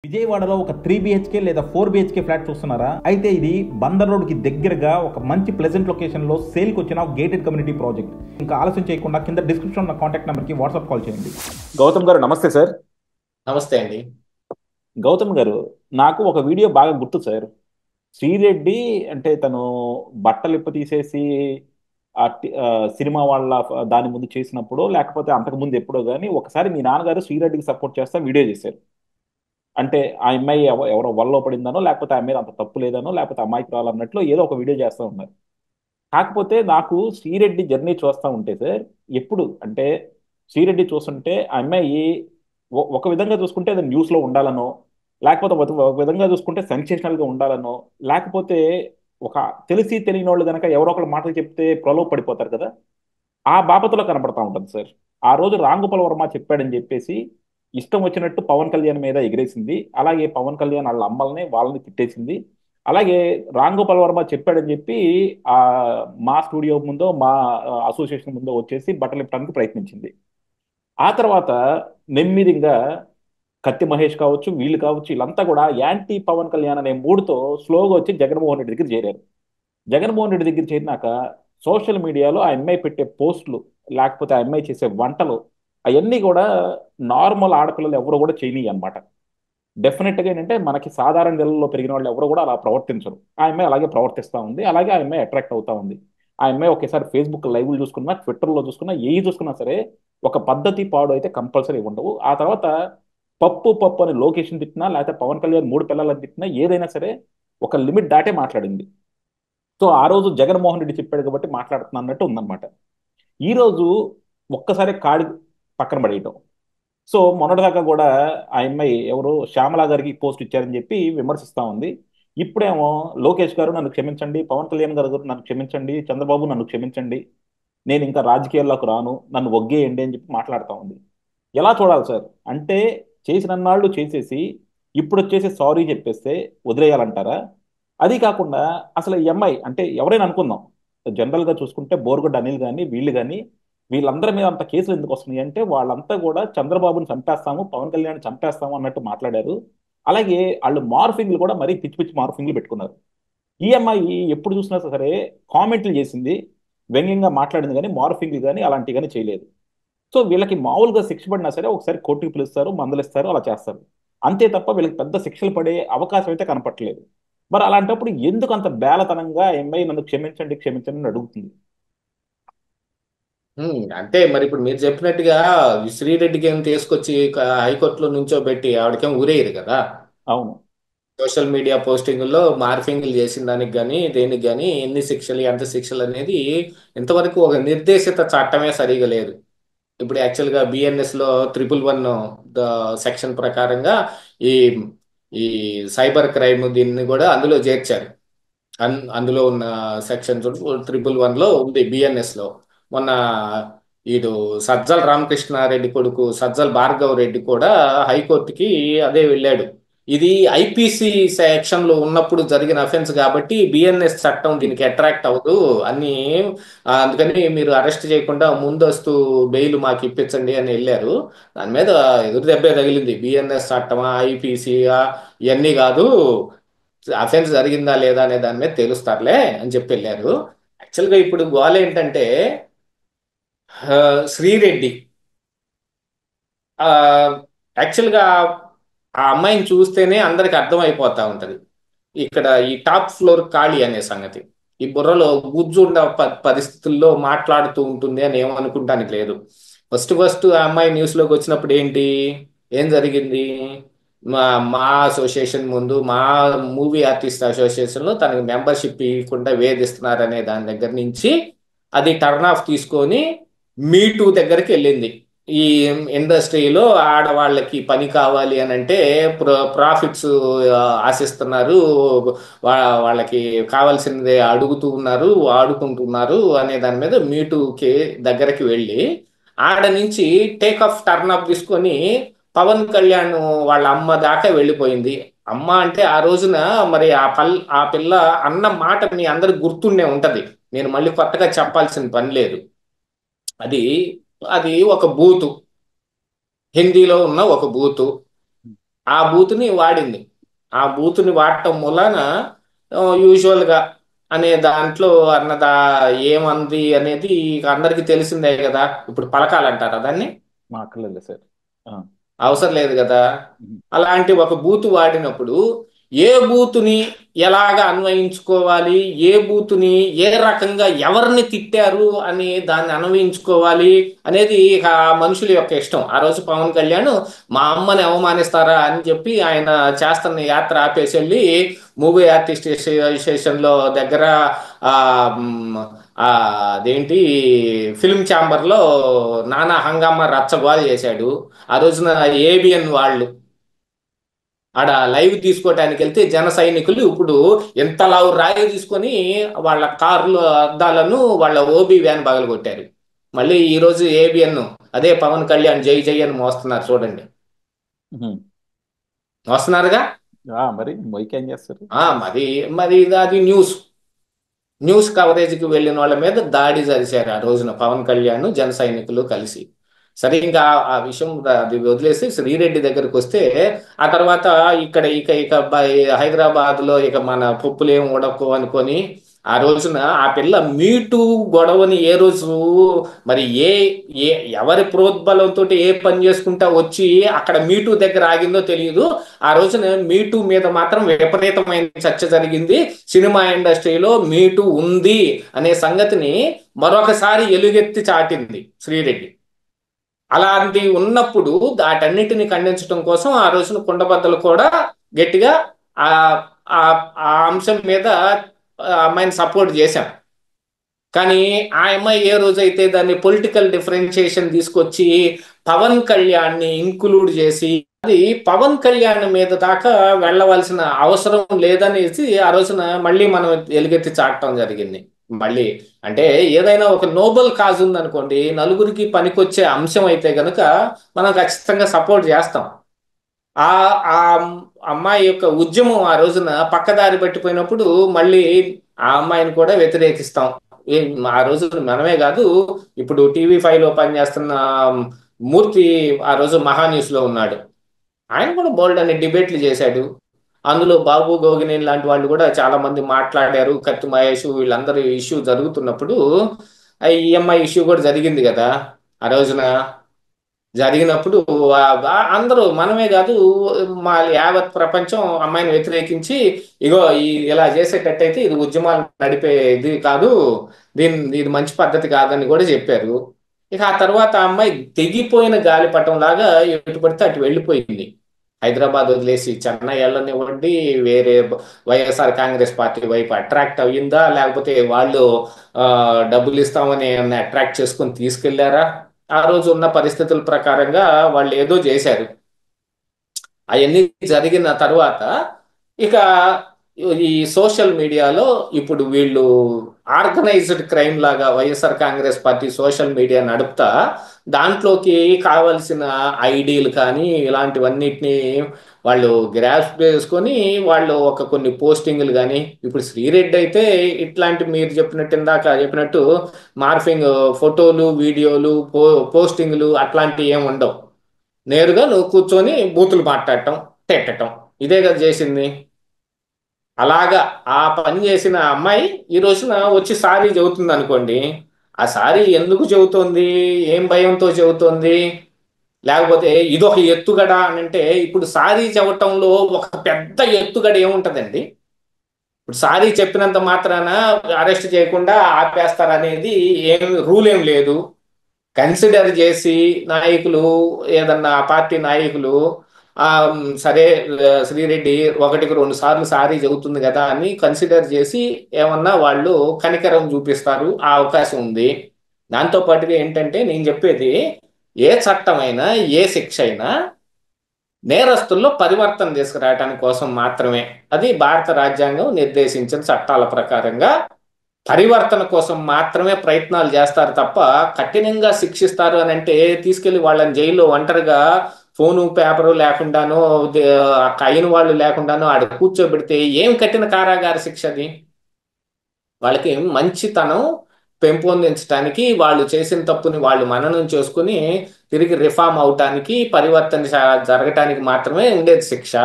విజయవాడలో ఒక 3 BHK లేదా 4 BHK ఫ్లాట్ చూస్తున్నారా? అయితే ఇది బందర్ రోడ్ కి దగ్గరగా ఒక మంచి ప్లెజెంట్ లొకేషన్ లో సేల్ కి వచ్చిన గేటెడ్ కమ్యూనిటీ ప్రాజెక్ట్. ఇంకా ఆలస్యం చేయకుండా కింద డిస్క్రిప్షన్ ఉన్న కాంటాక్ట్ నెంబర్ కి వాట్సాప్ కాల్ చేయండి. గౌతమ్ గారు నమస్తే సార్. నమస్తే అండి. గౌతమ్ గారు, నాకు ఒక వీడియో బాగా గుర్తు సార్. శ్రీరెడ్డి అంటే తను బట్టలు ఇప్ప తీసేసి సినిమా వాళ్ళ దాని ముందు చేసినప్పుడు లేకపోతే అంతకు ముందు ఎప్పుడో కానీ ఒకసారి మీ నాన్నగారు శ్రీరెడ్డికి సపోర్ట్ చేస్తా వీడియో చేశారు. అంటే ఆ అమ్మాయి ఎవరో వల్ల పడిందనో లేకపోతే ఆ మీద అంత తప్పు లేదనో లేకపోతే అమ్మాయికి రావాలన్నట్లు ఏదో ఒక వీడియో చేస్తూ ఉన్నారు. కాకపోతే నాకు శ్రీరెడ్డి జర్నీ చూస్తూ ఉంటే సార్, ఎప్పుడు అంటే శ్రీరెడ్డి చూస్తుంటే ఆ అమ్మాయి ఒక విధంగా చూసుకుంటే అది న్యూస్లో ఉండాలనో లేకపోతే ఒక విధంగా చూసుకుంటే సెన్సేషనల్గా ఉండాలనో లేకపోతే ఒక తెలిసి తెలియని వాళ్ళు కనుక ఎవరో ఒకళ్ళు మాటలు చెప్తే ప్రలోభ పడిపోతారు కదా, ఆ బాపతలో కనపడతా ఉంటుంది సార్. ఆ రోజు రాంగోపాల్ వర్మ చెప్పాడని చెప్పేసి ఇష్టం వచ్చినట్టు పవన్ కళ్యాణ్ మీద ఎగిరేసింది. అలాగే పవన్ కళ్యాణ్ వాళ్ళ అమ్మల్ని వాళ్ళని తిట్టేసింది. అలాగే రాంగోపాల్ వర్మ చెప్పాడని చెప్పి ఆ మా స్టూడియో ముందో మా అసోసియేషన్ ముందో వచ్చేసి బట్టలు ఇప్పడానికి ప్రయత్నించింది. ఆ తర్వాత నెమ్మదిగా కత్తి మహేష్ కావచ్చు, వీళ్ళు కావచ్చు, వీళ్ళంతా కూడా యాంటీ పవన్ కళ్యాణ్ అనే మూడుతో స్లోగా వచ్చి జగన్మోహన్ రెడ్డి దగ్గర చేరారు. జగన్మోహన్ రెడ్డి దగ్గర చేరినాక సోషల్ మీడియాలో ఆ అమ్మాయి పెట్టే పోస్టులు లేకపోతే ఆ అమ్మాయి చేసే వంటలు అవన్నీ కూడా నార్మల్ ఆడపిల్లలు ఎవరు కూడా చేయని అనమాట. డెఫినెట్గా ఏంటంటే మనకి సాధారణ నెలల్లో పెరిగిన వాళ్ళు ఎవరు కూడా అలా ప్రవర్తించరు. ఆ అమ్మాయి అలాగే ప్రవర్తిస్తూ ఉంది, అలాగే ఆ అమ్మాయి అట్రాక్ట్ అవుతా ఉంది. ఆ అమ్మాయి ఒకేసారి ఫేస్బుక్ లైవ్లు చూసుకున్నా, ట్విట్టర్లో చూసుకున్నా, ఏవి చూసుకున్నా సరే ఒక పద్ధతి పాడు అయితే కంపల్సరీ ఉండవు. ఆ తర్వాత పప్పు పప్పు అని లొకేషన్ తిట్టినా లేకపోతే పవన్ కళ్యాణ్ మూడు పిల్లలని తిట్టినా ఏదైనా సరే ఒక లిమిట్ దాటే మాట్లాడింది. సో ఆ రోజు జగన్మోహన్ రెడ్డి చెప్పాడు కాబట్టి మాట్లాడుతున్నా అన్నట్టు ఉందన్నమాట. ఈ రోజు ఒక్కసారి కాడి పక్కన పడేయటం. సో మొన్నటిదాకా కూడా ఆ అమ్మాయి ఎవరు శ్యామలా గారికి పోస్ట్ ఇచ్చారని చెప్పి విమర్శిస్తా ఉంది. ఇప్పుడేమో లోకేష్ గారు నన్ను క్షమించండి, పవన్ కళ్యాణ్ గారు నన్ను క్షమించండి, చంద్రబాబు నన్ను క్షమించండి, నేను ఇంకా రాజకీయాల్లోకి రాను, నన్ను ఒగ్గేయండి అని చెప్పి మాట్లాడుతూ ఉంది. ఎలా చూడాలి సార్? అంటే చేసినన్నాళ్ళు చేసేసి ఇప్పుడు వచ్చేసి సారీ చెప్పేస్తే వదిలేయాలంటారా? అది కాకుండా అసలు ఈ అమ్మాయి అంటే ఎవరైనా అనుకుందాం, జనరల్గా చూసుకుంటే బోర్గొడ్డ అనిల్ కానీ వీళ్ళు కానీ వీళ్ళందరి మీద అంత కేసులు ఎందుకు వస్తున్నాయి అంటే వాళ్ళంతా కూడా చంద్రబాబుని చంపేస్తాము, పవన్ కళ్యాణ్ చంపేస్తాము అన్నట్టు మాట్లాడారు. అలాగే వాళ్ళు మార్ఫింగ్లు కూడా మరీ పిచ్చి పిచ్చి మార్ఫింగ్లు పెట్టుకున్నారు. ఈ అమ్మాయి ఎప్పుడు చూసినా సరే కామెంట్లు చేసింది, వ్యంగ్యంగా మాట్లాడింది, కానీ మార్ఫింగ్లు కానీ అలాంటివి కానీ చేయలేదు. సో వీళ్ళకి మామూలుగా శిక్ష పడినా సరే ఒకసారి కోర్టుకి పిలుస్తారు, మందలిస్తారు, అలా చేస్తారు. అంతే తప్ప వీళ్ళకి పెద్ద శిక్షలు పడే అవకాశం అయితే కనపట్లేదు. మరి అలాంటప్పుడు ఎందుకు అంత బేలతనంగా ఎంఐ నన్ను క్షమించండి క్షమించండి అని అడుగుతుంది? అంటే మరి ఇప్పుడు మీరు చెప్పినట్టుగా శ్రీరెడ్డికి ఏం తీసుకొచ్చి హైకోర్టులో నుంచోబెట్టి ఆవిడకేం ఊరేయరు కదా. అవును. సోషల్ మీడియా పోస్టింగుల్లో మార్ఫింగ్లు చేసిన దానికి కానీ దేనికి కానీ ఎన్ని శిక్షలు ఎంత శిక్షలు అనేది ఇంతవరకు ఒక నిర్దేశిత చట్టమే సరిగా లేదు. ఇప్పుడు యాక్చువల్గా బిఎన్ఎస్ లో 111 సెక్షన్ ప్రకారంగా ఈ ఈ సైబర్ క్రైమ్ దీన్ని కూడా అందులో చేర్చారు. అందులో ఉన్న సెక్షన్ 111 లో ఉంది బిఎన్ఎస్ లో. మొన్న ఇటు సజ్జల రామకృష్ణారెడ్డి కొడుకు సజ్జల భార్గవ్ రెడ్డి కూడా హైకోర్టుకి అదే వెళ్ళాడు. ఇది ఐపీసీ సెక్షన్ లో ఉన్నప్పుడు జరిగిన అఫెన్స్ కాబట్టి బిఎన్ఎస్ చట్టం దీనికి అట్రాక్ట్ అవ్వదు అని, అందుకని మీరు అరెస్ట్ చేయకుండా ముందస్తు బెయిల్ మాకు ఇప్పించండి అని వెళ్ళారు. దాని మీద ఎదురు దెబ్బే తగిలింది. బిఎన్ఎస్ చట్టమా ఐపీసీయా ఇవన్నీ కాదు, అఫెన్స్ జరిగిందా లేదా అనే దాని మీద తేలుస్తారులే అని చెప్పి వెళ్ళారు. యాక్చువల్గా ఇప్పుడు గోల్ ఏంటంటే శ్రీరెడ్డి ఆ, యాక్చువల్గా ఆ అమ్మాయిని చూస్తేనే అందరికి అర్థం అయిపోతా ఉంటది ఇక్కడ ఈ టాప్ ఫ్లోర్ ఖాళీ అనే సంగతి. ఈ బుర్రలో గుజ్జుండ పరిస్థితుల్లో మాట్లాడుతూ ఉంటుంది అని ఏమనుకుంటానికి లేదు. ఫస్ట్ ఫస్ట్ ఆ అమ్మాయి న్యూస్ లోకి వచ్చినప్పుడు ఏం జరిగింది? మా మా అసోసియేషన్ ముందు మా మూవీ ఆర్టిస్ట్ అసోసియేషన్ లో తనకి మెంబర్షిప్ ఇవ్వకుండా వేధిస్తున్నారనే దాని దగ్గర నుంచి అది టర్న్ ఆఫ్ తీసుకొని మీ టూ దగ్గరికి వెళ్ళింది. ఈ ఇండస్ట్రీలో ఆడవాళ్ళకి పని కావాలి అని అంటే ప్రాఫిట్స్ ఆశిస్తున్నారు, వాళ్ళకి కావాల్సిందే అడుగుతూ ఉన్నారు, ఆడుకుంటున్నారు అనే దాని మీద మీటూకి దగ్గరికి వెళ్ళి ఆడ నుంచి టేక్ ఆఫ్ టర్న్ ఆఫ్ తీసుకొని పవన్ కళ్యాణ్ వాళ్ళ అమ్మ దాకా వెళ్ళిపోయింది. అమ్మ అంటే ఆ రోజున మరి ఆ పిల్ల అన్న మాట మీ అందరికి గుర్తుండే ఉంటది. నేను మళ్ళీ కొత్తగా చెప్పాల్సిన పని లేదు. అది అది ఒక బూతు, హిందీలో ఉన్న ఒక బూతు. ఆ బూతుని వాడింది. ఆ బూతుని వాడటం మూలాన యూజువల్గా అనే దాంట్లో అన్నదా ఏమంది అనేది ఇక అందరికీ తెలిసిందే కదా. ఇప్పుడు పలకాలంటారా దాన్ని? మా అక్కర్లేదు సార్. ఆ, అవసరం లేదు కదా. ఉమ్, అలాంటి ఒక బూతు వాడినప్పుడు ఏ బూతుని ఎలాగ అన్వయించుకోవాలి, ఏ బూతుని ఏ రకంగా ఎవరిని తిట్టారు అని దాన్ని అన్వయించుకోవాలి అనేది ఇక మనుషుల యొక్క ఇష్టం. ఆ రోజు పవన్ కళ్యాణ్ మా అమ్మని అవమానిస్తారా అని చెప్పి ఆయన చేస్తున్న యాత్ర ఆపేసి వెళ్ళి మూవీ ఆర్టిస్ట్ అసోసియేషన్ లో దగ్గర ఆ మ్, ఆ అదేంటి ఫిల్మ్ ఛాంబర్ లో నానా హంగామా రచ్చగోల చేశాడు. ఆ రోజున ఏబిఎన్ వాళ్ళు ఆడ లైవ్ తీసుకోవటానికి వెళ్తే జన సైనికులు ఇప్పుడు ఎంత లావు రాయి తీసుకొని వాళ్ళ కార్లు అద్దాలను వాళ్ళ ఓబీ వ్యాన్ పగలగొట్టారు. మళ్ళీ ఈ రోజు ఏబిఎన్ అదే పవన్ కళ్యాణ్ జై జై అని మోస్తున్నారు చూడండి. ఉమ్. మోస్తున్నారుగా. మరి మొయ్యకి ఏం చేస్తారు? మరి మరి అది న్యూస్ కవరేజ్కి వెళ్ళిన వాళ్ళ మీద దాడి జరిశారు ఆ రోజున పవన్ కళ్యాణ్ జన సైనికులు కలిసి. సరే ఇంకా ఆ విషయం అది వదిలేసి శ్రీరెడ్డి దగ్గరికి వస్తే ఆ తర్వాత ఇక్కడ ఇక ఇక హైదరాబాద్ లో ఇక మన పప్పులేం ఉడకు అనుకొని ఆ రోజున ఆ పిల్ల మీటూ గొడవని ఏ రోజు మరి ఏ ఏ ఎవరి ప్రోద్బలంతో ఏ పని చేసుకుంటా వచ్చి అక్కడ మీటూ దగ్గర ఆగిందో తెలియదు. ఆ రోజున మీటూ మీద మాత్రం విపరీతమైన చర్చ జరిగింది. సినిమా ఇండస్ట్రీలో మీటూ ఉంది అనే సంగతిని మరొకసారి ఎలుగెత్తి చాటింది శ్రీరెడ్డి. అలాంటి ఉన్నప్పుడు వాటన్నిటిని ఖండించడం కోసం ఆ రోజున కుండబద్దలు కూడా గట్టిగా ఆ ఆ ఆ అంశం మీద ఆ అమ్మాయిని సపోర్ట్ చేశాం. కానీ ఆ అమ్మాయి ఏ రోజైతే దాన్ని పొలిటికల్ డిఫరెన్షియేషన్ తీసుకొచ్చి పవన్ కళ్యాణ్ని ఇంక్లూడ్ చేసి అది పవన్ కళ్యాణ్ మీద దాకా వెళ్ళవలసిన అవసరం లేదనేసి ఆ రోజున మళ్ళీ మనం ఎలుగెత్తి చాటడం జరిగింది. మళ్ళీ అంటే ఏదైనా ఒక నోబెల్ కాజ్ ఉందనుకోండి, నలుగురికి పనికొచ్చే అంశం అయితే గనుక మనం ఖచ్చితంగా సపోర్ట్ చేస్తాం. ఆ ఆ అమ్మాయి యొక్క ఉద్యమం ఆ రోజున పక్కదారి పట్టిపోయినప్పుడు మళ్ళీ ఆ అమ్మాయిని కూడా వ్యతిరేకిస్తాం. ఆ రోజు మనమే కాదు, ఇప్పుడు టీవీ 5 లో పనిచేస్తున్న మూర్తి ఆ రోజు మహా న్యూస్ లో ఉన్నాడు. ఆయన కూడా బోల్డ్ అనే డిబేట్లు చేశాడు. అందులో బాబు గోగినేని లాంటి వాళ్ళు కూడా చాలా మంది మాట్లాడారు. కత్తి మహేష్ వీళ్ళందరూ ఇష్యూ జరుగుతున్నప్పుడు ఆ ఈఎంఐ ఇష్యూ కూడా జరిగింది కదా ఆ రోజున. జరిగినప్పుడు అందరూ మనమే కాదు, మా యావత్ ప్రపంచం అమ్మాయిని వ్యతిరేకించి ఇగో ఇలా చేసేటట్టయితే ఇది ఉద్యమాలు నడిపే ఇది కాదు, ఇది మంచి పద్ధతి కాదని కూడా చెప్పారు. ఇక ఆ తర్వాత ఆ అమ్మాయి తెగిపోయిన గాలిపటం లాగా ఎటు పడితే అటు వెళ్ళిపోయింది. హైదరాబాద్ వదిలేసి చెన్నై వెళ్ళనివ్వండి, వేరే వైఎస్ఆర్ కాంగ్రెస్ పార్టీ వైపు అట్రాక్ట్ అయ్యిందా, లేకపోతే వాళ్ళు ఆ, డబ్బులు ఇస్తామని అట్రాక్ట్ చేసుకొని తీసుకెళ్లారా? ఆ రోజు ఉన్న పరిస్థితుల ప్రకారంగా వాళ్ళు ఏదో చేశారు. అవన్నీ జరిగిన తర్వాత ఇక ఈ సోషల్ మీడియాలో ఇప్పుడు వీళ్ళు ఆర్గనైజ్డ్ క్రైమ్ లాగా YSR Congress party social media నడుపుతా దాంట్లోకి కావలసిన ఐడీలు కానీ ఇలాంటివన్నిటిని వాళ్ళు గ్రాస్ప్ చేసుకొని వాళ్ళు ఒక కొన్ని పోస్టింగ్లు కానీ ఇప్పుడు శ్రీరెడ్డి అయితే ఇట్లాంటి మీరు చెప్పినట్టు ఇందాక చెప్పినట్టు మార్ఫింగ్ ఫోటోలు వీడియోలు పోస్టింగ్లు అట్లాంటివి ఏమి ఉండవు. నేరుగా నువ్వు కూర్చొని బూతులు మాట్లాడటం, తిట్టటం, ఇదే కదా చేసింది. అలాగా ఆ పని చేసిన అమ్మాయి ఈ రోజున వచ్చి సారీ చెబుతుంది అనుకోండి. ఆ సారీ ఎందుకు చెబుతోంది, ఏం భయంతో చెబుతోంది, లేకపోతే ఇదొక ఎత్తుగడ అని అంటే ఇప్పుడు సారీ చెప్పటంలో ఒక పెద్ద ఎత్తుగడ ఏముంటదండి? ఇప్పుడు సారీ చెప్పినంత మాత్రాన అరెస్ట్ చేయకుండా ఆపేస్తారనేది ఏం రూల్ ఏం లేదు. కన్సిడర్ చేసి నాయకులు ఏదన్నా పార్టీ నాయకులు సరే శ్రీరెడ్డి ఒకటికి 2 సార్లు సారీ చెబుతుంది కదా అని కన్సిడర్ చేసి ఏమన్నా వాళ్ళు కనికరం చూపిస్తారు, ఆ అవకాశం ఉంది. దాంతో పాటుగా ఏంటంటే నేను చెప్పేది ఏ చట్టమైనా ఏ శిక్ష అయినా నేరస్తుల్లో పరివర్తన తీసుకురావడానికి కోసం మాత్రమే. అది భారత రాజ్యాంగం నిర్దేశించిన చట్టాల ప్రకారంగా పరివర్తన కోసం మాత్రమే ప్రయత్నాలు చేస్తారు తప్ప కఠినంగా శిక్షిస్తారు అని అంటే తీసుకెళ్లి వాళ్ళని జైల్లో ఒంటరిగా ఫోను పేపరు లేకుండానో అయిన వాళ్ళు లేకుండానో ఆడ కూర్చోబెడితే ఏం కఠిన కారాగార శిక్ష అది? వాళ్ళకి మంచితనం పెంపొందించడానికి, వాళ్ళు చేసిన తప్పుని వాళ్ళు మననం చేసుకుని తిరిగి రిఫార్మ్ అవటానికి, పరివర్తన జరగటానికి మాత్రమే ఉండేది శిక్ష.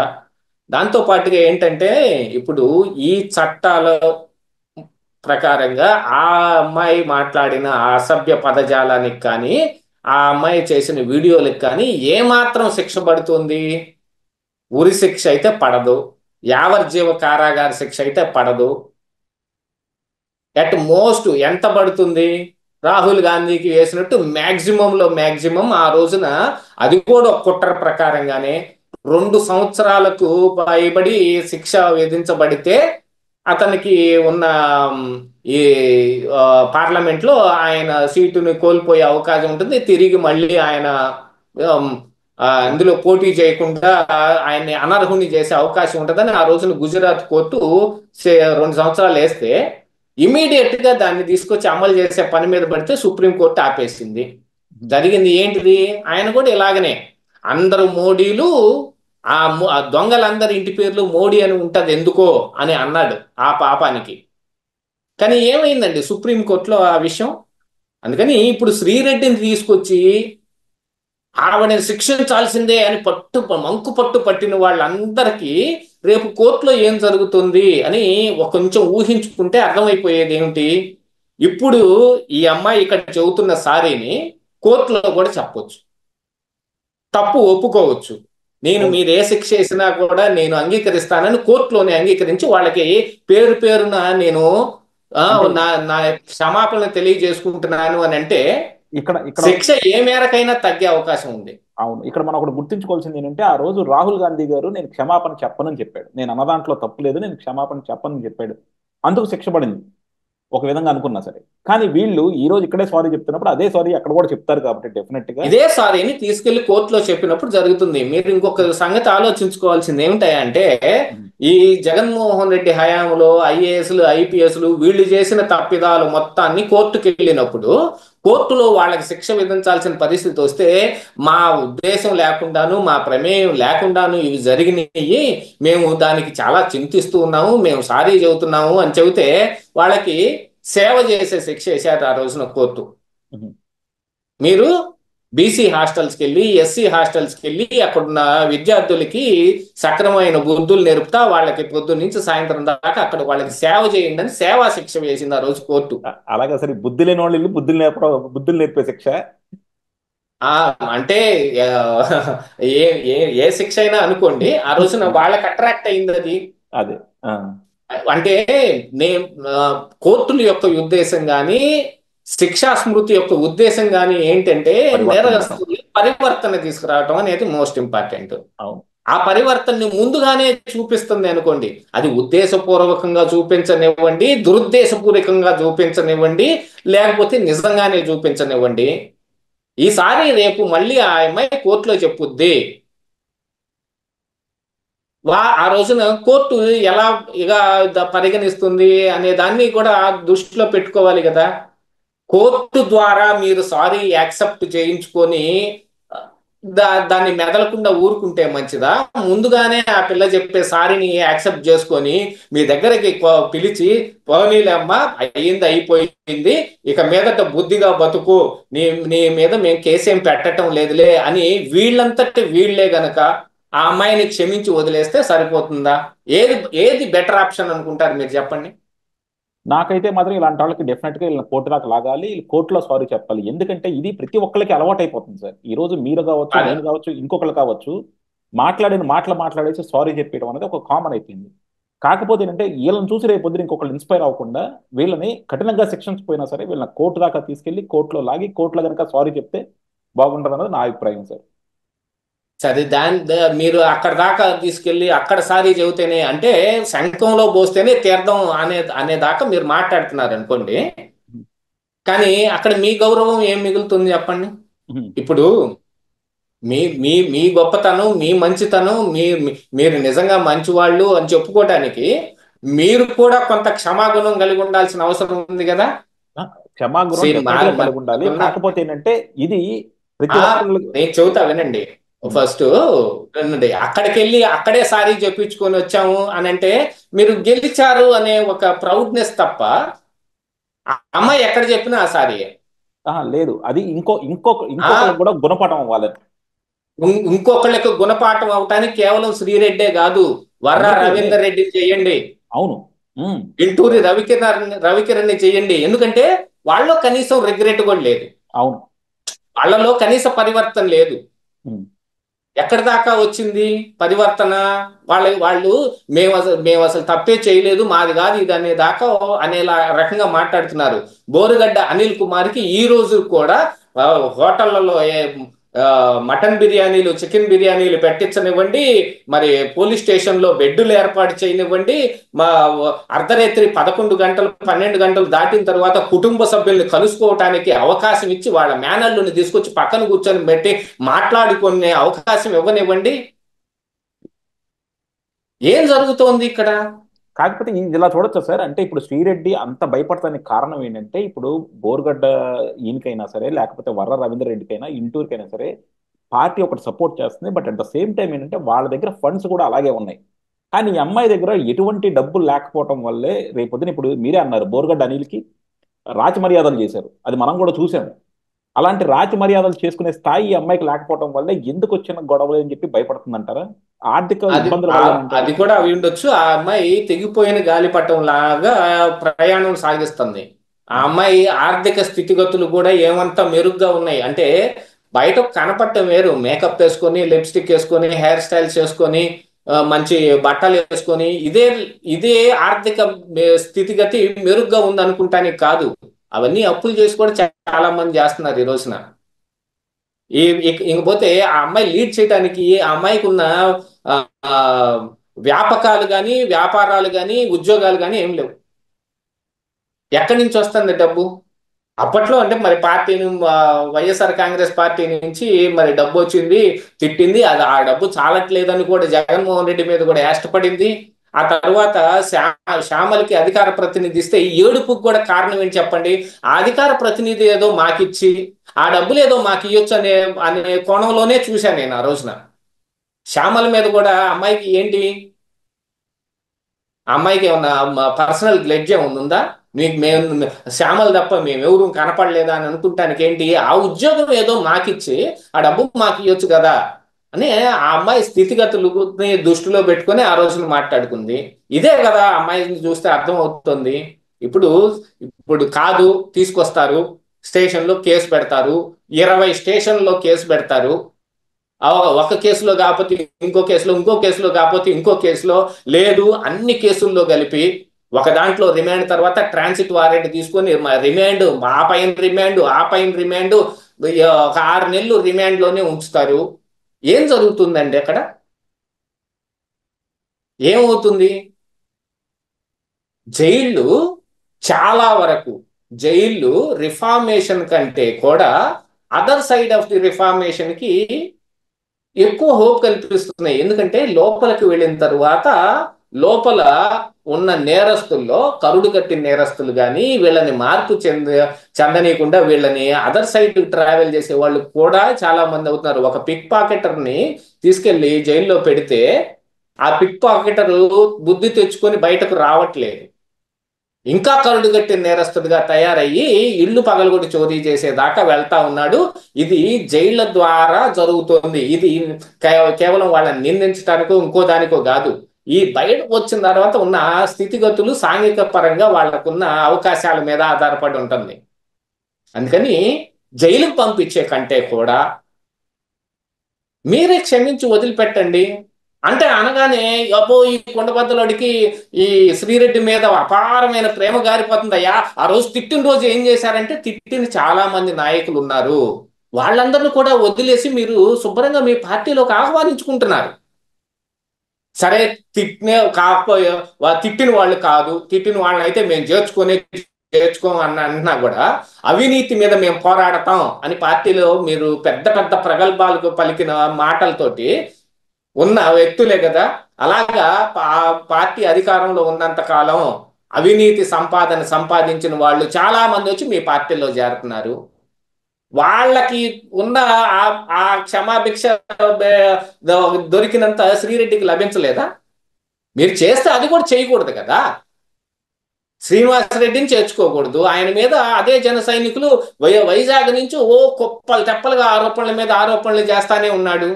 దాంతో పాటుగా ఏంటంటే ఇప్పుడు ఈ చట్టాల ప్రకారంగా ఆ అమ్మాయి మాట్లాడిన ఆ అసభ్య పదజాలానికి కానీ, ఆ అమ్మాయి చేసిన వీడియోలకు కానీ ఏమాత్రం శిక్ష పడుతుంది? ఉరి శిక్ష అయితే పడదు, యావజ్జీవ కారాగార శిక్ష అయితే పడదు. ఎట్ మోస్ట్ ఎంత పడుతుంది? రాహుల్ గాంధీకి వేసినట్టు మ్యాక్సిమంలో మ్యాక్సిమం ఆ రోజున, అది కూడా ఒక కుట్ర ప్రకారంగానే 2 సంవత్సరాలకు పైబడి శిక్ష విధించబడితే అతనికి ఉన్న ఈ ఆ, పార్లమెంట్ లో ఆయన సీటుని కోల్పోయే అవకాశం ఉంటుంది. తిరిగి మళ్ళీ ఆయన ఆమ్, అందులో పోటీ చేయకుండా ఆయన్ని అనర్హుని చేసే అవకాశం ఉంటుందని ఆ రోజున గుజరాత్ కోర్టు 2 సంవత్సరాలు వేస్తే, ఇమీడియట్ గా దాన్ని తీసుకొచ్చి అమలు చేసే పని మీద పడితే సుప్రీంకోర్టు ఆపేసింది. జరిగింది ఏంటిది? ఆయన కూడా ఇలాగనే అందరూ మోడీలు, ఆ దొంగలందరి ఇంటి పేర్లు మోడీ అని ఉంటది ఎందుకో అని అన్నాడు ఆ పాపానికి. కానీ ఏమైందండి సుప్రీంకోర్టులో ఆ విషయం? అందుకని ఇప్పుడు శ్రీరెడ్డిని తీసుకొచ్చి ఆవిడని శిక్షించాల్సిందే అని మంకు పట్టు పట్టిన వాళ్ళందరికీ రేపు కోర్టులో ఏం జరుగుతుంది అని కొంచెం ఊహించుకుంటే అర్థమైపోయేది ఏమిటి? ఇప్పుడు ఈ అమ్మాయి ఇక్కడ చెబుతున్న సారీని కోర్టులో కూడా చెప్పొచ్చు, తప్పు ఒప్పుకోవచ్చు. అవును. మీరు ఏ శిక్ష వేసినా కూడా నేను అంగీకరిస్తానని కోర్టులోనే అంగీకరించి వాళ్ళకి పేరు పేరున నేను ఆ, అంటే నా నా క్షమాపణ తెలియజేసుకుంటున్నాను అని అంటే ఇక్కడ ఇక్కడ శిక్ష ఏ మేరకైనా తగ్గే అవకాశం ఉంది. అవును, ఇక్కడ మనం ఒకటి గుర్తుంచుకోవాల్సింది ఏంటంటే ఆ రోజు రాహుల్ గాంధీ గారు నేను క్షమాపణ చెప్పనని చెప్పాడు. నేను అన్న దాంట్లో తప్పు లేదు, నేను క్షమాపణ చెప్పనని చెప్పాడు. అందుకు శిక్ష పడింది ఒక విధంగా అనుకున్నా సరే. కానీ వీళ్ళు ఈ రోజు ఇక్కడే సారీ చెప్తున్నప్పుడు అదే సారీ అక్కడ కూడా చెప్తారు కాబట్టి డెఫినెట్ గా. ఇదే సారీని తీసుకెళ్లి కోర్టులో చెప్పినప్పుడు జరుగుతుంది. మీరు ఇంకొక సంగతి ఆలోచించుకోవాల్సింది ఏమిటంటే, ఈ జగన్మోహన్ రెడ్డి హయాంలో ఐఏఎస్లు ఐపీఎస్లు వీళ్ళు చేసిన తప్పిదాలు మొత్తాన్ని కోర్టుకు వెళ్ళినప్పుడు కోర్టులో వాళ్ళకి శిక్ష విధించాల్సిన పరిస్థితి వస్తే, మా ఉద్దేశం లేకుండాను మా ప్రమేయం లేకుండాను ఇవి జరిగినాయి, మేము దానికి చాలా చింతిస్తూ ఉన్నాము, మేము సారీ చెబుతున్నాము అని చెబితే వాళ్ళకి సేవ చేసే శిక్ష వేశారు ఆ రోజున కోర్టు. మీరు బీసీ హాస్టల్స్కి వెళ్ళి, ఎస్సీ హాస్టల్స్కి వెళ్ళి అక్కడున్న విద్యార్థులకి సక్రమమైన బుద్ధులు నేర్పుతా వాళ్ళకి పొద్దున్న నుంచి సాయంత్రం దాకా అక్కడ వాళ్ళకి సేవ చేయండి అని సేవా శిక్ష వేసింది ఆ రోజు కోర్టు. అలాగే సరే, బుద్ధి లేని వాళ్ళు వెళ్ళి బుద్ధులు నేర్పే శిక్ష. ఆ అంటే ఆ, ఏ ఏ ఏ శిక్ష అయినా అనుకోండి, ఆ రోజున వాళ్ళకి అట్రాక్ట్ అయింది అది. అదే. ఆ, అంటే నే ఆ, కోర్టుల యొక్క ఉద్దేశం కానీ, శిక్షా స్మృతి యొక్క ఉద్దేశం కానీ ఏంటంటే పరివర్తన. నేరస్తుల్ని పరివర్తన తీసుకురావటం అనేది మోస్ట్ ఇంపార్టెంట్. అవును. ఆ పరివర్తనని ముందుగానే చూపిస్తుంది అనుకోండి, అది ఉద్దేశపూర్వకంగా చూపించనివ్వండి, దురుద్దేశపూర్వకంగా చూపించనివ్వండి, లేకపోతే నిజంగానే చూపించనివ్వండి, ఈసారి రేపు మళ్ళీ ఆ అమ్మాయి కోర్టులో చెప్పుద్ది. ఆ రోజున కోర్టు ఎలా ఇక పరిగణిస్తుంది అనే దాన్ని కూడా దృష్టిలో పెట్టుకోవాలి కదా. కోర్టు ద్వారా మీరు సారీ యాక్సెప్ట్ చేయించుకొని దాన్ని మెదలకుండా ఊరుకుంటే మంచిదా, ముందుగానే ఆ పిల్ల చెప్పే సారీని యాక్సెప్ట్ చేసుకొని మీ దగ్గరికి పిలిచి, పోనీలేమ్మా అయ్యింది అయిపోయింది, ఇక మీదట బుద్ధిగా బతుకు, నీ నీ మీద మేము కేసేం పెట్టడం లేదులే అని వీళ్ళంతటి వీళ్లే గనక ఆ అమ్మాయిని క్షమించి వదిలేస్తే సరిపోతుందా? ఏది ఏది బెటర్ ఆప్షన్ అనుకుంటారు మీరు చెప్పండి. నాకైతే మాత్రం ఇలాంటి వాళ్ళకి డెఫినెట్ గా వీళ్ళని కోర్టు దాకా లాగాలి, వీళ్ళు కోర్టులో సారీ చెప్పాలి. ఎందుకంటే ఇది ప్రతి ఒక్కరికి అలవాటు అయిపోతుంది సార్. ఈ రోజు మీరు కావచ్చు, అదే నేను కావచ్చు, ఇంకొకరు కావచ్చు, మాట్లాడిన మాట్లాడేసి సారీ చెప్పడం అనేది ఒక కామన్ అయిపోయింది. కాకపోతే ఏంటంటే వీళ్ళని చూసి రేపు పొద్దున ఇంకొకరు ఇన్స్పైర్ అవ్వకుండా వీళ్ళని కఠినంగా శిక్షన్స్ పోయినా సరే వీళ్ళని కోర్టు దాకా తీసుకెళ్లి కోర్టులో లాగి కోర్టులో కనుక సారీ చెప్తే బాగుంటుంది అన్నది నా అభిప్రాయం సార్. సరే, మీరు అక్కడ దాకా తీసుకెళ్ళి అక్కడ సారీ చెబితేనే, అంటే శంఖంలో పోస్తేనే తీర్థం అనే దాకా మీరు మాట్లాడుతున్నారు అనుకోండి. కానీ అక్కడ మీ గౌరవం ఏం మిగులుతుంది చెప్పండి? ఉహుం. ఇప్పుడు మీ మీ మీ గొప్పతనం, మీ మంచితనం, మీరు నిజంగా మంచివాళ్ళు అని చెప్పుకోవడానికి మీరు కూడా కొంత క్షమాగుణం కలిగి ఉండాల్సిన అవసరం ఉంది కదా. ఆ, క్షమాగుణం సేమ్ డెఫినెట్ గా కలిగి ఉండాలి. కాకపోతే ఏంటంటే ఇది ప్రతి ఒక్కళ్ళు. నేను చెబుతా వినండి. ఫస్ట్ వినండి, అక్కడికి వెళ్ళి అక్కడే సారీ చెప్పించుకొని వచ్చాము అని అంటే మీరు గెలిచారు అనే ఒక ప్రౌడ్నెస్ తప్ప ఆ అమ్మాయి ఎక్కడ చెప్పినా ఆ సారీయే. లేదు, అది ఇంకొకరికి ఆ కూడా గుణపాఠం అవ్వాలి. ఇంకొకళ్ళకి గుణపాఠం అవటానికి కేవలం శ్రీరెడ్డే కాదు, వర్రా అందరికీ అదే. రవీందర్ రెడ్డిని చెయ్యండి, అవును. ఉమ్. ఇంటూరి రవికిరణ్ చెయ్యండి. ఎందుకంటే వాళ్ళలో కనీసం రిగ్రెట్ కూడా లేదు, అవును. వాళ్ళలో కనీస పరివర్తన లేదు. ఉమ్. ఎక్కడి దాకా వచ్చింది పరివర్తన? వాళ్ళు మేము అసలు తప్పే చేయలేదు, మాది కాదు ఇది అనే దాకా అనేలా రకంగా మాట్లాడుతున్నారు. బోరుగడ్డ అనిల్ కుమార్కి ఈ రోజు కూడా ఆ, హోటళ్లలో మటన్ బిర్యానీలు, చికెన్ బిర్యానీలు పెట్టించనివ్వండి, మరి పోలీస్ స్టేషన్ లో బెడ్డులు ఏర్పాటు చేయనివ్వండి, మా అర్ధరాత్రి 11 గంటలు 12 గంటలు దాటిన తర్వాత కుటుంబ సభ్యుల్ని కలుసుకోవటానికి అవకాశం ఇచ్చి వాళ్ళ మేనల్లుని తీసుకొచ్చి పక్కన కూర్చొని పెట్టి మాట్లాడుకునే అవకాశం ఇవ్వనివ్వండి. ఏం జరుగుతోంది ఇక్కడ? కాకపోతే ఇలా చూడొచ్చా సార్, అంటే ఇప్పుడు శ్రీరెడ్డి అంత భయపడటానికి కారణం ఏంటంటే, ఇప్పుడు బోర్గడ్డ ఈయనకైనా సరే, లేకపోతే వర్ర రవీంద్ర రెడ్డికైనా, ఇంటూరికైనా సరే పార్టీ ఒకటి సపోర్ట్ చేస్తుంది. But at the same time ఏంటంటే వాళ్ళ దగ్గర ఫండ్స్ కూడా అలాగే ఉన్నాయి. కానీ ఈ అమ్మాయి దగ్గర ఎటువంటి డబ్బులు లేకపోవటం వల్లే రేపొద్దున ఇప్పుడు మీరే అన్నారు బోర్గడ్డ అనిల్కి రాచ మర్యాదలు చేశారు, అది మనం కూడా చూసాము. అలాంటి రాచ మర్యాదలు చేసుకునే స్థాయి ఈ అమ్మాయికి లేకపోవడం వల్లే ఎందుకు వచ్చిన గొడవలు అని చెప్పి భయపడుతుందంటారా? ఆర్థిక అది ఇబ్బందుల వల్లేనంటారా? అది కూడా అవి ఉండొచ్చు. ఆ అమ్మాయి తెగిపోయిన గాలిపటం లాగా ప్రయాణం సాగిస్తుంది. ఆ అమ్మాయి ఆర్థిక స్థితిగతులు కూడా ఏమంత మెరుగ్గా ఉన్నాయి అంటే, బయట కనపడటం వేరు, మేకప్ వేసుకొని, లిప్స్టిక్ వేసుకొని, హెయిర్ స్టైల్స్ చేసుకొని, మంచి బట్టలు వేసుకొని, ఇదే ఆర్థిక స్థితిగతి మెరుగ్గా ఉంది అనుకుంటానికి కాదు. అవన్నీ అప్పులు చేసి కూడా చాలా మంది చేస్తున్నారు ఈ రోజున. ఇంకపోతే ఆ అమ్మాయి లీడ్ చేయడానికి ఆ అమ్మాయికి ఉన్న ఆ, ఆ, వ్యాపకాలు కానీ, వ్యాపారాలు కానీ, ఉద్యోగాలు కానీ ఏం లేవు. ఎక్కడి నుంచి వస్తుంది డబ్బు? అప్పట్లో అంటే మరి పార్టీని వైఎస్ఆర్ కాంగ్రెస్ పార్టీ నుంచి మరి డబ్బు వచ్చింది, తిట్టింది, అది ఆ డబ్బు చాలట్లేదని కూడా జగన్మోహన్ రెడ్డి మీద కూడా ఏష్టపడింది. ఆ తర్వాత శ్యామలకి అధికార ప్రతినిధి ఇస్తే ఈ ఏడుపుకు కూడా కారణం ఏంటి చెప్పండి? ఆ అధికార ప్రతినిధి ఏదో మాకిచ్చి ఆ డబ్బులు ఏదో మాకు ఇవ్వచ్చు అనే కోణంలోనే చూశాను నేను ఆ రోజున. శ్యామల మీద కూడా అమ్మాయికి ఏంటి, ఆ అమ్మాయికి ఏమన్నా పర్సనల్ గ్లెడ్జ్ ఏమన్నా ఉందా? మేము శ్యామల తప్ప మేమెవరూ కనపడలేదా అని అనుకుంటానికి ఏంటి? ఆ ఉద్యోగం ఏదో మాకిచ్చి ఆ డబ్బు మాకు ఇవ్వచ్చు కదా అని ఆ అమ్మాయి స్థితిగతులు దృష్టిలో పెట్టుకొని ఆ రోజున మాట్లాడుకుంది. ఇదే కదా అమ్మాయిని చూస్తే అర్థం అవుతుంది. ఇప్పుడు ఇప్పుడు కాదు, తీసుకొస్తారు, స్టేషన్లో కేసు పెడతారు, 20 స్టేషన్లో కేసు పెడతారు. ఆ ఒక కేసులో కాకపోతే ఇంకో కేసులో, ఇంకో కేసులో కాకపోతే ఇంకో కేసులో, లేదు అన్ని కేసుల్లో కలిపి ఒక దాంట్లో రిమాండ్ తర్వాత ట్రాన్సిట్ వారెంట్ తీసుకొని రిమాండ్, ఆ పైన రిమాండ్ ఒక 6 నెలలు రిమాండ్ లోనే ఉంచుతారు. ఏం జరుగుతుందండి అక్కడ? ఏమవుతుంది? జైళ్ళు చాలా వరకు, జైళ్ళు రిఫార్మేషన్ కంటే కూడా other side of the reformation కి ఎక్కువ హోప్ కల్పిస్తున్నాయి. ఎందుకంటే లోపలికి వెళ్ళిన తరువాత లోపల ఉన్న నేరస్తుల్లో కరుడు కట్టిన నేరస్తులు కానీ, వీళ్ళని మార్పు చెందనీయకుండా వీళ్ళని అదర్ సైడ్ ట్రావెల్ చేసే వాళ్ళు కూడా చాలా మంది అవుతున్నారు. ఒక పిక్ పాకెటర్ని తీసుకెళ్లి జైల్లో పెడితే ఆ పిక్ పాకెటర్ బుద్ధి తెచ్చుకొని బయటకు రావట్లేదు, ఇంకా కరుడుగట్టిన నేరస్తుడిగా తయారయ్యి ఇళ్ళు పగలగొట్టి చోరీ చేసేదాకా వెళ్తా ఉన్నాడు. ఇది జైళ్ల ద్వారా జరుగుతోంది. ఇది కేవలం వాళ్ళని నిందించడానికో ఇంకో దానికో కాదు. ఈ బయటకు వచ్చిన తర్వాత ఉన్న స్థితిగతులు సాంఘిక పరంగా వాళ్ళకున్న అవకాశాల మీద ఆధారపడి ఉంటుంది. అందుకని జైలుకు పంపించే కంటే కూడా మీరే క్షమించి వదిలిపెట్టండి. అంటే అనగానే అబ్బో ఈ కుండబద్దలుడికి ఈ శ్రీరెడ్డి మీద అపారమైన ప్రేమ గారిపోతుందయ్యా, ఆ రోజు తిట్టిన రోజు ఏం చేశారంటే, తిట్టిన చాలా మంది నాయకులు ఉన్నారు, వాళ్ళందరినీ కూడా వదిలేసి మీరు శుభ్రంగా మీ పార్టీలోకి ఆహ్వానించుకుంటున్నారు. సరే, కాకపోయే తిట్టిన వాళ్ళు కాదు, తిట్టిన వాళ్ళని అయితే మేము చేర్చుకోం అన్నా కూడా అవినీతి మీద మేము పోరాడతాం అని పార్టీలో మీరు పెద్ద పెద్ద ప్రగల్భాలకు పలికిన మాటలతోటి ఉన్న వ్యక్తులే కదా. అలాగా పార్టీ అధికారంలో ఉన్నంత కాలం అవినీతి సంపాదించిన వాళ్ళు చాలా మంది వచ్చి మీ పార్టీలో చేరుతున్నారు. వాళ్ళకి ఉన్న ఆ క్షమాభిక్ష దొరికినంత శ్రీరెడ్డికి లభించలేదా? మీరు చేస్తే అది కూడా చేయకూడదు కదా. శ్రీనివాసరెడ్డిని చేర్చుకోకూడదు. ఆయన మీద అదే జన సైనికులు వైజాగ్ నుంచి ఓ కుప్పలు తెప్పలుగా ఆరోపణల మీద ఆరోపణలు చేస్తానే ఉన్నాడు.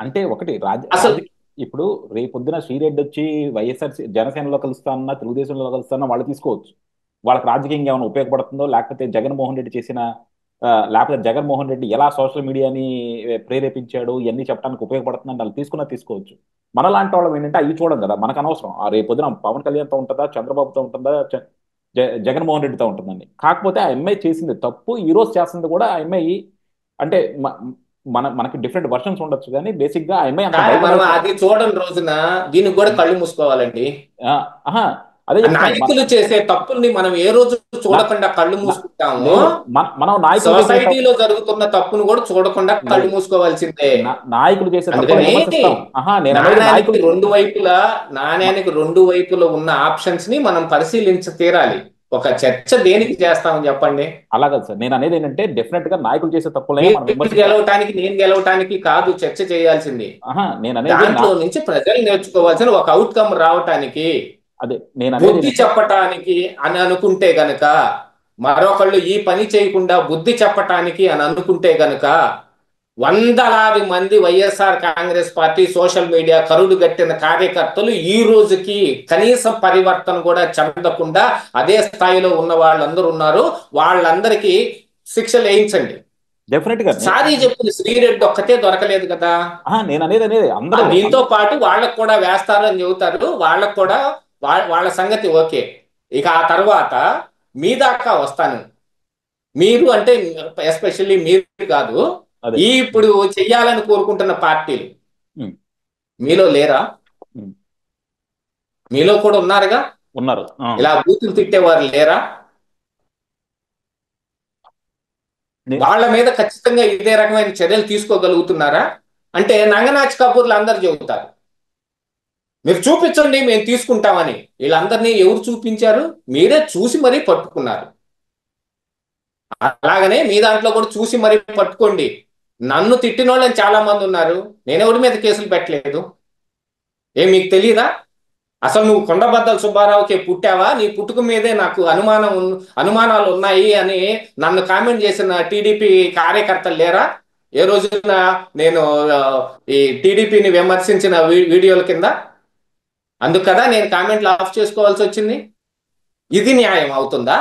అంటే ఒకటి అసలు రాజకీయ ఇప్పుడు రేపొద్దున శ్రీరెడ్డి వచ్చి వైఎస్ఆర్ జనసేనలో కలుస్తానన్నా తెలుగుదేశంలో కలుస్తానన్నా వాళ్ళు తీసుకోవచ్చు. వాళ్ళకి రాజకీయంగా ఏమైనా ఉపయోగపడుతుందో, లేకపోతే జగన్మోహన్ రెడ్డి చేసిన లేకపోతే జగన్మోహన్ రెడ్డి ఎలా సోషల్ మీడియాని ప్రేరేపించాడు ఇవన్నీ చెప్పడానికి ఉపయోగపడుతుందని వాళ్ళు తీసుకున్నా తీసుకోవచ్చు. మనలాంటి వాళ్ళం ఏంటంటే అవి చూడం కదా, మనకు అనవసరం. ఆ రేపొద్దున పవన్ కళ్యాణ్తో ఉంటుందా, చంద్రబాబుతో ఉంటుందా, జగన్మోహన్ రెడ్డితో ఉంటుందండి. కాకపోతే ఆ అమ్మాయి చేసింది తప్పు, ఈ రోజు చేస్తుంది కూడా ఆ అమ్మాయి. అంటే మనకి డిఫరెంట్ వర్షన్స్ ఉండొచ్చు, కానీ బేసిక్ గా ఆ అమ్మాయి అంత కానీ మనం భయపడాల్సిన. అది చూడని రోజున దీనికి కూడా కళ్ళు మూసుకోవాలండి. ఆ, ఆహా, అదే ఆ చెప్తున్నాను నాయకులు చేసే తప్పుల్ని మనం ఏ రోజు నా- చూడకుండా కళ్ళు మూసుకుంటామో, లేదు, మనం నాయకులు చేసే సొసైటీలో జరుగుతున్న తప్పును కూడా చూడకుండా కళ్ళు లేదు, మూసుకోవాల్సిందే. నాయకులు చేసే తప్పులు అందుకని విమర్శిస్తాం. ఆహా, నేను అనేది నాణ్యానికి నాయకులు. రెండు వైపులా మ- నాణ్యానికి రెండు వైపులా ఉన్న ఆప్షన్స్ ని మనం పరిశీలించి తీరాలి. ఒక చర్చ దేనికి చేస్తామని చెప్పండి? అలా కాదు సార్, నేను అనేది ఏంటంటే డెఫినెట్ గా నాయకులు చేసే తప్పులే మనం మీరు విమర్శిస్తాం. గెలవటానికి నేను గెలవటానికి కాదు చర్చ చేయాల్సింది. ఆహా, నేను అనేది దాంట్లో నుంచి ప్రజలు నేర్చుకోవాల్సిన ఒక అవుట్కమ్ రావటానికి, అదే నేను అనేది బుద్ధి ఏంటంటే. చెప్పటానికి అని అనుకుంటే గనక, మరొకళ్ళు ఈ పని చేయకుండా బుద్ధి చెప్పటానికి అని అనుకుంటే గనక, వందలాది మంది YSR Congress party social media కరుడు గట్టిన కార్యకర్తలు ఈ రోజుకి కనీసం పరివర్తన కూడా చెందకుండా అదే స్థాయిలో ఉన్న వాళ్ళందరూ ఉన్నారు. వాళ్ళందరికీ శిక్షలు వేయించండి. డెఫినెట్ గా సారీ చెప్పింది శ్రీరెడ్డి ఒక్కతే దొరకలేదు కదా. నేను అనేది అందరూ దీంతో పాటు వాళ్ళకు కూడా వేస్తారు అని చెబుతారు. వాళ్ళకు కూడా వాళ్ళ సంగతి ఓకే. ఇక ఆ తర్వాత మీ దాకా వస్తాను. మీరు అంటే ఎస్పెషల్లీ మీరు కాదు, అదే. ఈ ఇప్పుడు చెయ్యాలని కోరుకుంటున్న పార్టీలు ఉమ్, మీలో లేరా? ఉమ్, మీలో కూడా ఉన్నారుగా. ఉన్నారు. ఇలా బూతులు తిట్టేవారు లేరా? నే- వాళ్ళ మీద ఖచ్చితంగా ఇదే రకమైన చర్యలు తీసుకోగలుగుతున్నారా? అంటే నంగనాచి కబూర్లు అందరు చెబుతారు, మీరు చూపించండి మేము తీసుకుంటామని. వీళ్ళందరినీ ఎవరు చూపించారు? మీరే చూసి మరీ పట్టుకున్నారు. అలాగనే మీ దాంట్లో కూడా చూసి మరీ పట్టుకోండి. నన్ను తిట్టిన వాళ్ళని చాలా మంది ఉన్నారు, నేను ఎవరి మీద కేసులు పెట్టలేదు. మీకు తెలియదా? అసలు నువ్వు కొండబద్దల సుబ్బారావుకే పుట్టావా? నీ పుట్టుక మీదే నాకు అనుమానాలు ఉన్నాయి అని నన్ను కామెంట్ చేసిన టీడీపీ కార్యకర్తలు లేరా? ఏ రోజున నేను ఆ, ఈ టీడీపీని విమర్శించిన వీడియోల కింద. అందుకు కదా నేను కామెంట్లు ఆఫ్ చేసుకోవాల్సి వచ్చింది. ఇది న్యాయం అవుతుందా?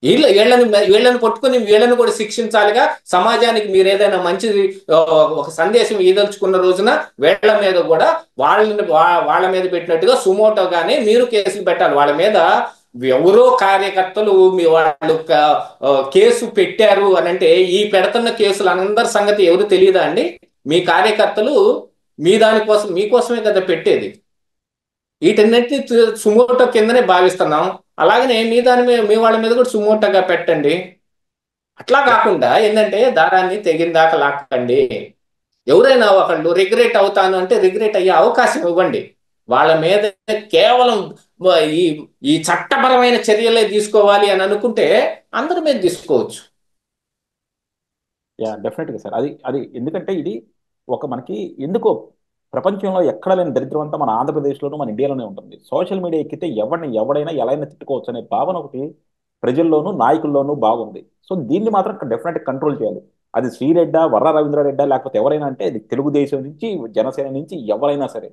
వీళ్ళని పట్టుకుని వీళ్ళని కూడా శిక్షించాలిగా. సమాజానికి మీరు ఏదైనా మంచి ఆ, ఒక సందేశం ఈదలుచుకున్న రోజున వీళ్ళ మీద కూడా వాళ్ళ మీద పెట్టినట్టుగా సుమోటోగానే మీరు కేసులు పెట్టాలి వాళ్ళ మీద. ఎవరో కార్యకర్తలు మీ వాళ్ళు కేసు పెట్టారు అని అంటే, ఈ పెడుతున్న కేసులు అందరి సంగతి ఎవరు తెలియదా అండి? మీ కార్యకర్తలు మీ దానికోసం మీకోసమే కదా పెట్టేది. వీటన్నిటిని సుమోటో కిందనే భావిస్తున్నాం. అలాగనే మీ దాని మీద మీ వాళ్ళ మీద కూడా సుమోటోగా పెట్టండి. అట్లా కాకుండా ఏంటంటే దారాన్ని తెగిన దాకా లాక్కండి. ఎవరైనా ఒకళ్ళు రిగ్రెట్ అవుతాను అంటే రిగ్రెట్ అయ్యే అవకాశం ఇవ్వండి. వాళ్ళ మీద కేవలం ఈ ఈ చట్టపరమైన చర్యలే తీసుకోవాలి అని అనుకుంటే అందరి మీద తీసుకోవచ్చు. డెఫినెట్ గా సార్, అది అది ఎందుకంటే ఇది ఒక మనకి ఎందుకో ప్రపంచంలో ఎక్కడ లేని దరిద్రం అంతా మన ఆంధ్రప్రదేశ్లోనూ మన ఇండియాలోనే ఉంటుంది. సోషల్ మీడియా ఎక్కితే ఎవడైనా ఎలా అయినా తిట్టుకోవచ్చు అనే భావన ఒకటి ప్రజల్లోనూ నాయకుల్లోనూ బాగుంది. సో దీన్ని మాత్రం డెఫినెట్ కంట్రోల్ చేయాలి. అది శ్రీరెడ్డా, వర్ర రవీంద్రారెడ్డా, లేకపోతే ఎవరైనా, అంటే ఇది తెలుగుదేశం నుంచి జనసేన నుంచి ఎవరైనా సరే,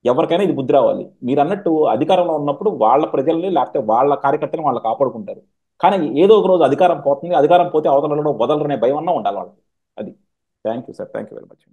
ఎవరికైనా ఇది బుద్ధి రావాలి. మీరు అన్నట్టు అధికారంలో ఉన్నప్పుడు వాళ్ళ ప్రజల్ని లేకపోతే వాళ్ళ కార్యకర్తలను వాళ్ళు కాపాడుకుంటారు. కానీ ఏదో ఒక రోజు అధికారం పోతుంది, అధికారం పోతే అవతలలో వదలరనే భయం అన్నా ఉండాలి వాళ్ళకి. అది. Thank you sir, thank you very much.